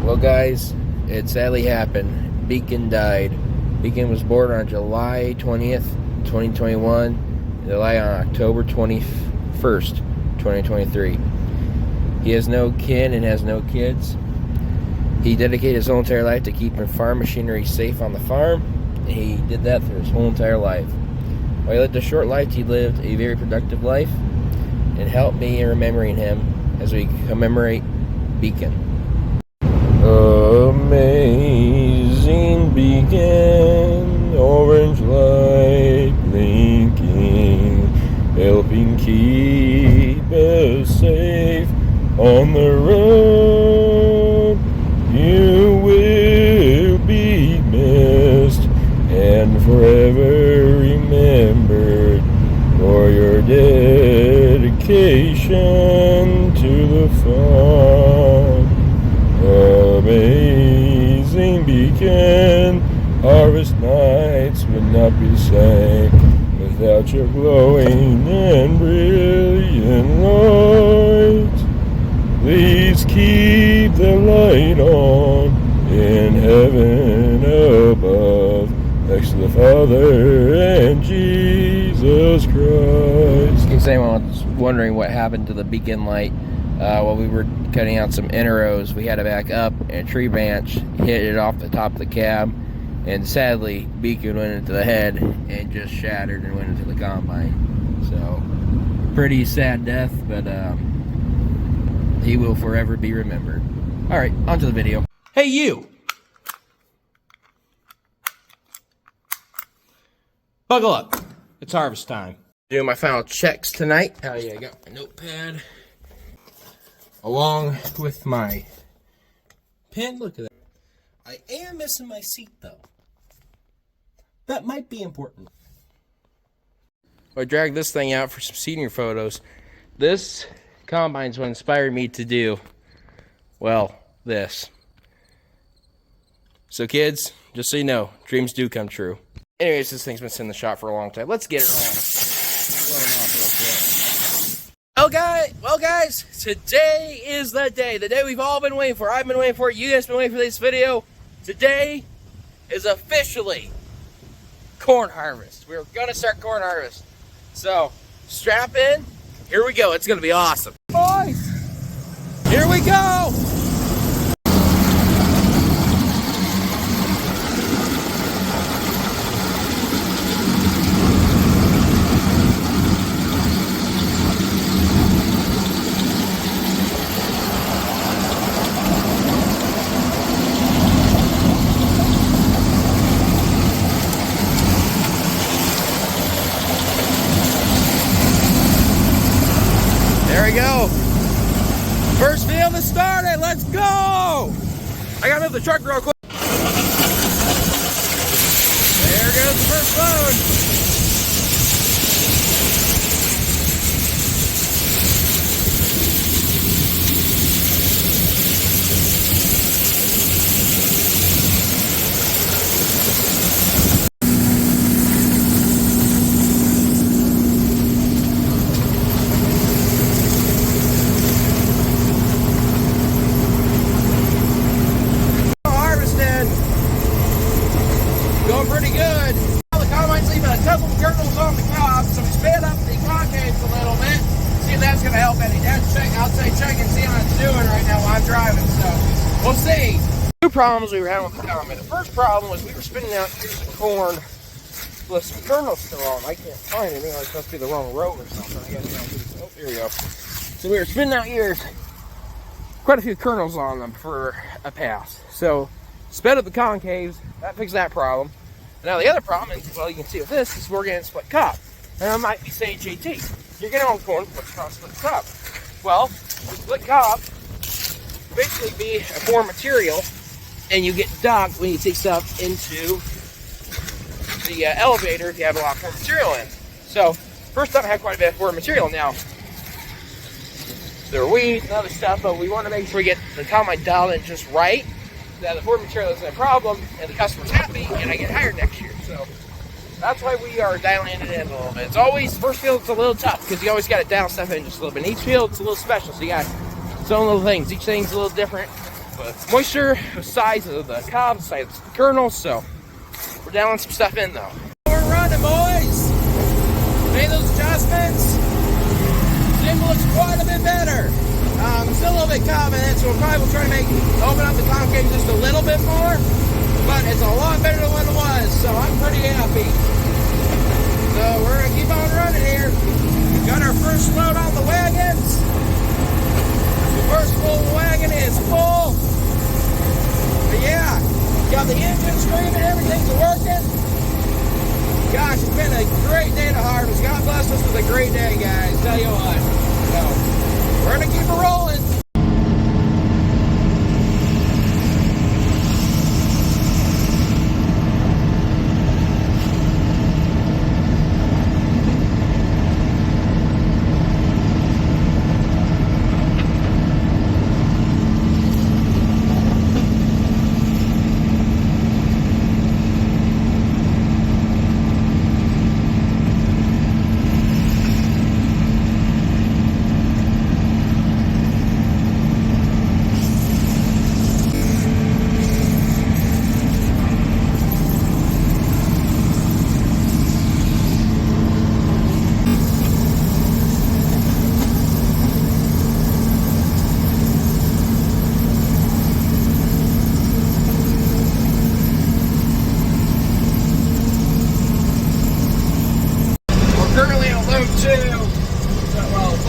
Well, guys, it sadly happened. Beacon died. Beacon was born on July 20th, 2021, and died on October 21st, 2023. He has no kin and has no kids. He dedicated his whole entire life to keeping farm machinery safe on the farm, and he did that through his whole entire life. While he lived a short life, he lived a very productive life, and help me in remembering him as we commemorate Beacon. Amazing beacon, orange light blinking, helping keep us safe on the road. You will be missed and forever remembered for your dedication to the farm. Amazing beacon, harvest nights would not be the same without your glowing and brilliant light. Please keep the light on in heaven above, next to the Father and Jesus Christ. In case anyone was wondering what happened to the beacon light, while we were cutting out some inrows, we had to back up, and a tree branch hit it off the top of the cab, and sadly beacon went into the head and just shattered and went into the combine. So pretty sad death, but he will forever be remembered. Alright, on to the video. Hey you! Buckle up. It's harvest time. Doing my final checks tonight. Oh yeah, I got my notepad along with my pen. Look at that. I am missing my seat though. That might be important. I dragged this thing out for some senior photos. This combine's what inspired me to do, well, this. So kids, just so you know, dreams do come true. Anyways, this thing's been sitting in the shop for a long time. Let's get it on. Well guys, today is the day we've all been waiting for. I've been waiting for it, you guys have been waiting for this video. Today is officially corn harvest. We're gonna start corn harvest. So, strap in, here we go, it's gonna be awesome. Boys, here we go! There we go. First field is started. Let's go. I gotta move the truck real quick. There goes the first load. Pretty good. Well, the combine's leaving a couple of kernels on the cob, so we sped up the concaves a little bit. See if that's going to help any. That's check. I'll say check and see how it's doing right now while I'm driving. So we'll see. Two problems we were having with the combine. The first problem was we were spinning out ears of corn with some kernels still on. I can't find anything. It must be the wrong row or something. I guess. Oh, here we go. So we were spinning out ears, quite a few kernels on them for a pass. So sped up the concaves. That fixed that problem. Now the other problem is, well, you can see with this, is we're getting split cob. And I might be saying, JT, you're getting on corn, what's called split cob? Well, split cob basically be a foreign material, and you get docked when you take stuff into the elevator if you have a lot of foreign material in. So, first time I had quite a bit of foreign material. Now, there are weeds and other stuff, but we want to make sure we get the combine dialed in just right, that the foreign material isn't a problem, and the customer's happy, and I get hired next year. So that's why we are dialing it in a little bit. It's always, first field it's a little tough, because you always got to dial stuff in just a little bit. And each field it's a little special, so you got its own little things. Each thing's a little different. moisture, the size of the cob, the size of the kernels. So we're dialing some stuff in though. We're running, boys. Made those adjustments. Sim looks quite a bit better. Still a little bit confident, so we'll probably try to open up the concave just a little bit more. But it's a lot better than what it was, so I'm pretty happy. So we're gonna keep on running here. Got our first load on the wagons. The first full wagon is full. But yeah, got the engine screaming, everything's working. Gosh, it's been a great day to harvest. God bless us with a great day, guys. Tell you what. So, we're gonna keep it rolling.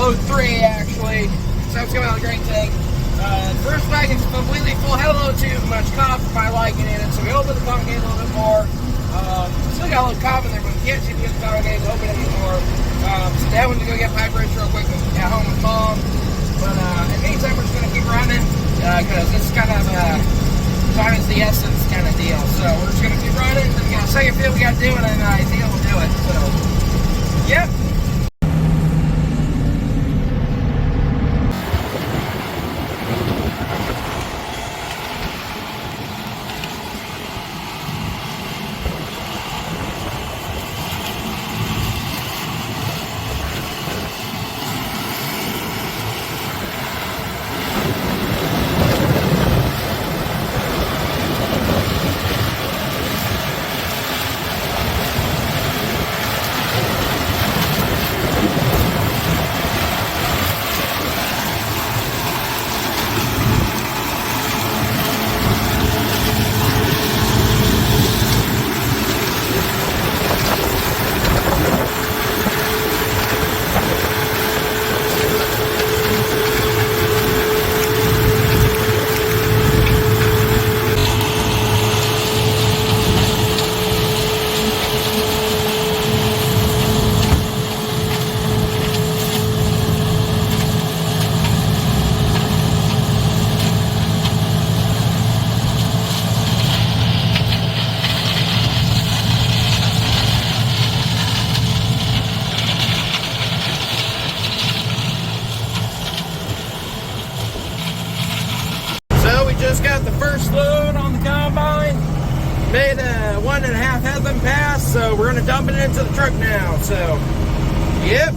Load 3 actually, so it's going on a great thing. First wagon's completely full, had a little too much cob for my liking in it, so we opened the concave a little bit more. Still got a little cob in there, but we can't seem to get the concave open anymore. So Dad went to go get pipe wrench real quick at home with Mom. But in the meantime, we're just going to keep running, because this is kind of time is the essence kind of deal. So we're just going to keep running, and we got a second field we got to do, and then I think we'll do it. So, yep. Just got the first load on the combine. Made a 1.5 headland pass, so we're gonna dump it into the truck now. So, yep.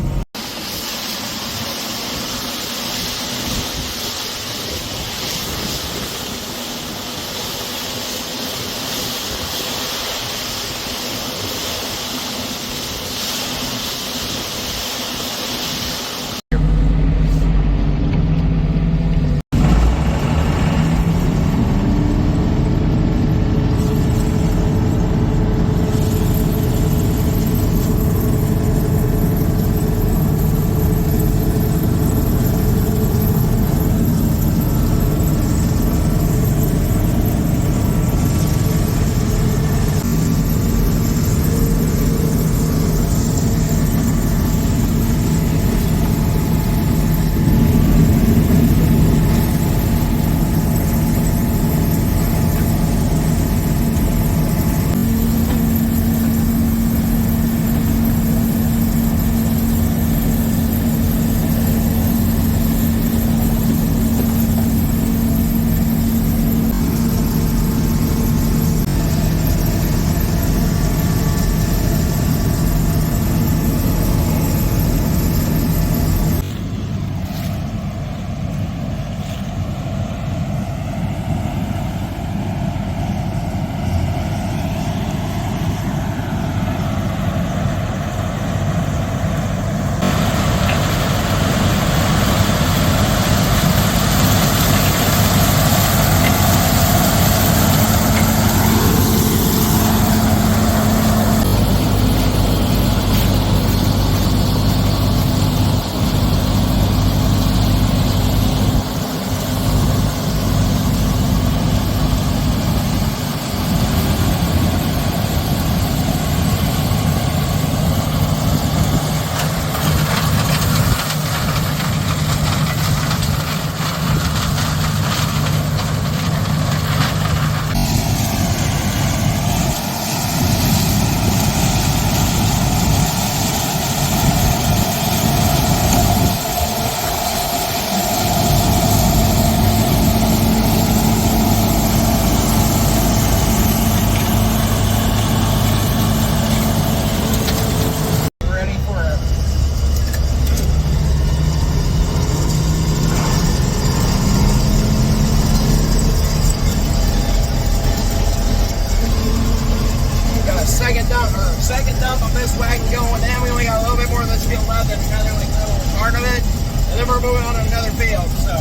second dump of this wagon going. Then we only got a little bit more of this field left and another like little part of it. And then we're moving on to another field. So,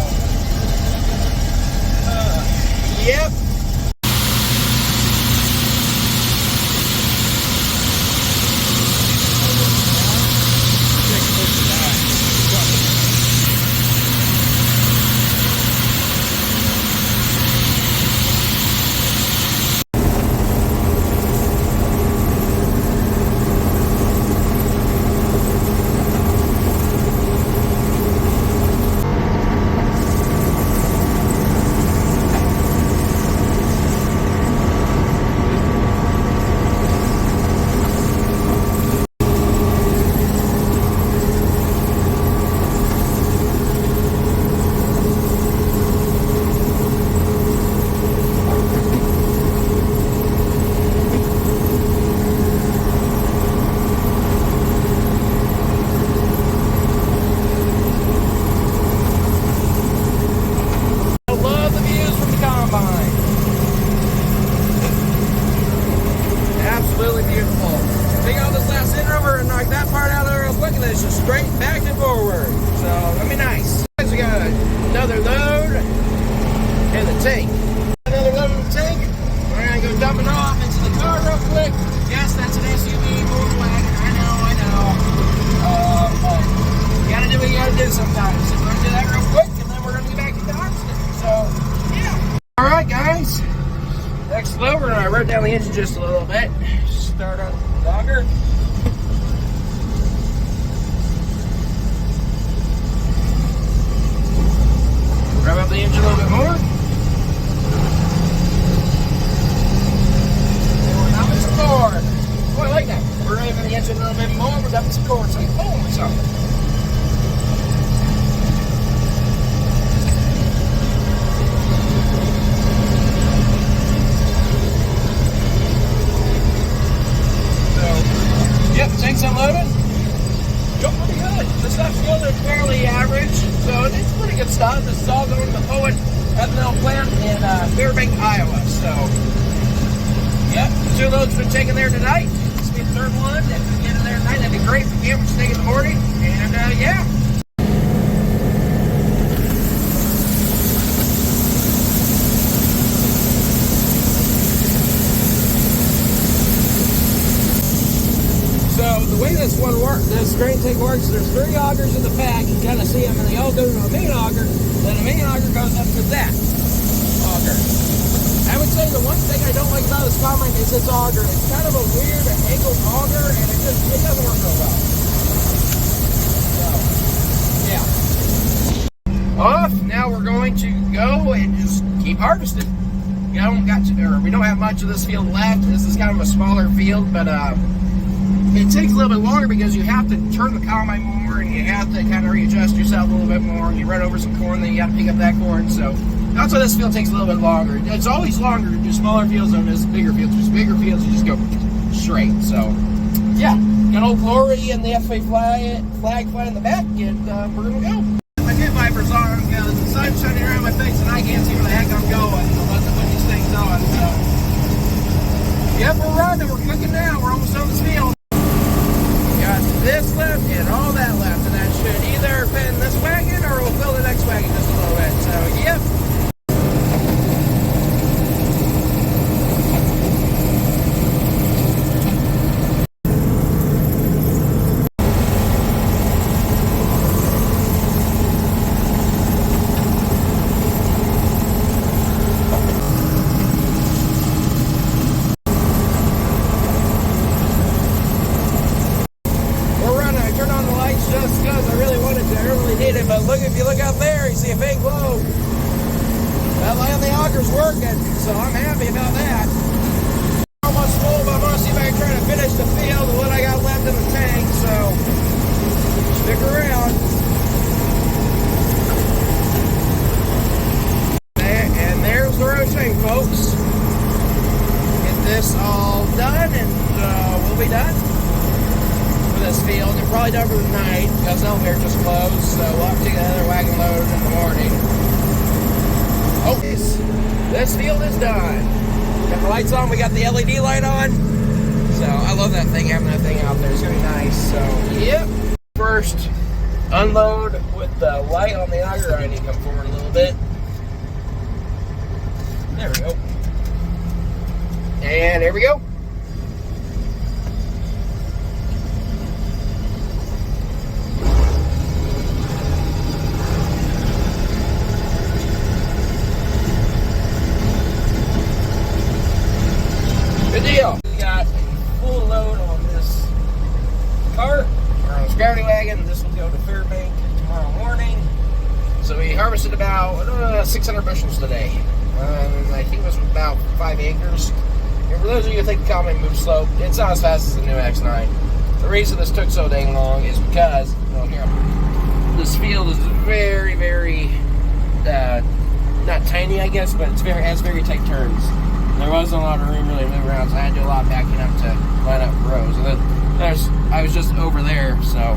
yep. Absolutely beautiful. Take out this last end rover and knock that part out of there real quick, and then it's just straight back and forward. So that'll be nice. We got another load in the tank. Another load in the tank. We're gonna go dump it off into the car real quick. Yes, that's an SUV motor wagon. I know. But you gotta do what you gotta do sometimes. So we're gonna do that real quick, and then we're gonna be back into Austin. So yeah. All right, guys. Next load, we're gonna run down the engine just a little bit. Start on the auger. Rev up the engine a little bit more. And we're dumping some cord. Oh, I like that. We're revving the engine a little bit more. We're dumping some cord. It's like, boom, or something. Yep, tank's unloaded. Going pretty good. The stuff's going fairly average, so it's pretty good stuff. This is all going to the Poet ethanol plant in Fairbanks, Iowa. So, yep, 2 loads been taken there tonight. This will be the 3rd one. If we get in there tonight, that'd be great. For me, we're just taking in the morning. And yeah. So the way this one works, this grain tank works, there's 3 augers in the pack. You kind of see them, and they all go to a main auger. Then the main auger goes up to that auger. I would say the one thing I don't like about this combine is its auger. It's kind of a weird angled auger, and it doesn't work real well. So yeah. Off. Now we're going to go and just keep harvesting. We don't have much of this field left. This is kind of a smaller field, but it takes a little bit longer because you have to turn the combine more and you have to kind of readjust yourself a little bit more. And you run over some corn, then you got to pick up that corn. So that's why this field takes a little bit longer. It's always longer to do smaller fields than it is bigger fields. Because bigger fields, you just go straight. So yeah, got old Glory and the FA flag flying in the back, and we're gonna go. My pit vipers on because the sun's shining around my face and I can't see where the heck I'm going. So let's put these things on. So yep, we're running. We're cooking now. We're almost on this field. Got this left and all that left, and that should either fit in this wagon or we'll fill the next wagon just a little bit. So, yep. But look, if you look out there, you see a big glow. That land the auger's working, so I'm happy about that. Almost full, but I'm gonna see if I can try to finish the field of what I got left in the tank, so stick around. And there's the road tank, folks. Get this all done, and we'll be done. This field. They're probably done for the night because the elevator just closed, so we'll have to take another wagon load in the morning. Oh, this field is done. Got the lights on, we got the LED light on, so So I love that thing, having that thing out there. It's gonna be nice. So yep. First, unload with the light on the auger. I need to come forward a little bit. There we go. And here we go. Good deal. We got a full load on this cart, or on this gravity wagon. This will go to Fairbank tomorrow morning. So we harvested about 600 bushels today. I think it was about 5 acres. And for those of you who think the Combine moves slow, it's not as fast as the new X9. The reason this took so dang long is because, well, here, this field is very, very, not tiny, I guess, but it's has very tight turns. There wasn't a lot of room really to move around, so I had to do a lot of backing up to line up rows. And then I was just over there, so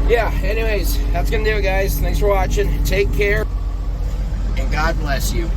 yeah. Anyways, that's gonna do it, guys. Thanks for watching. Take care, and God bless you.